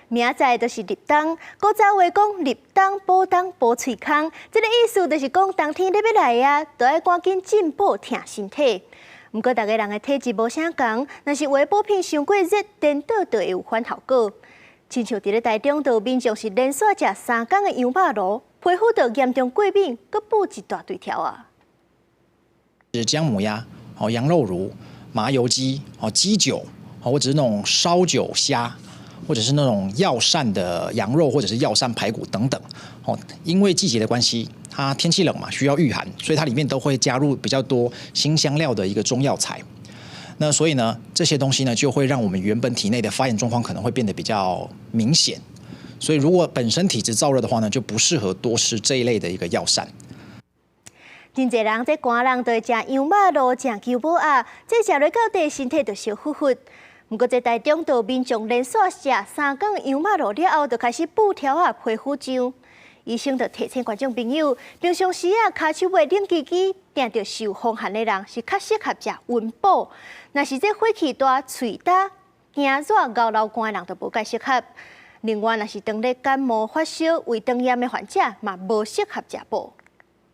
明仔就是立冬，古早话讲立冬保冬保喙空，这个意思就是讲冬天要来啊，就要赶紧进补挺身体。不过，大家人的体质无相同，若是为补品伤过热，颠倒就会有反效果。亲像伫咧台中，就有民众是连续食3天的羊肉炉，皮肤就严重过敏，佮补一大堆条啊。是姜母鸭、羊肉炉、麻油鸡、鸡酒，或者是那种烧酒虾，或者是那种药膳的羊肉，或者是药膳排骨等等。因为季节的关系，它天气冷嘛，需要御寒，所以它里面都会加入比较多辛香料的一个中药材。那所以呢，这些东西呢，就会让我们原本体内的发炎状况可能会变得比较明显。所以如果本身体质燥热的话呢，就不适合多吃这一类的一个药膳。真侪人在寒人都会食羊肉炉、食牛母鸭，这食落到底身体就烧乎乎。不过在台中，就有民众连续食3天羊肉炉了后，就开始补条啊、皮肤痒。医生就提醒观众朋友，平常时啊，骹手会冷叽叽，定着受风寒的人是较适合食温补。若是这火气大、喙焦、惊热、熬流汗的人，就无介适合。另外，若是当咧感冒、发烧、胃肠炎的患者，嘛无适合食补。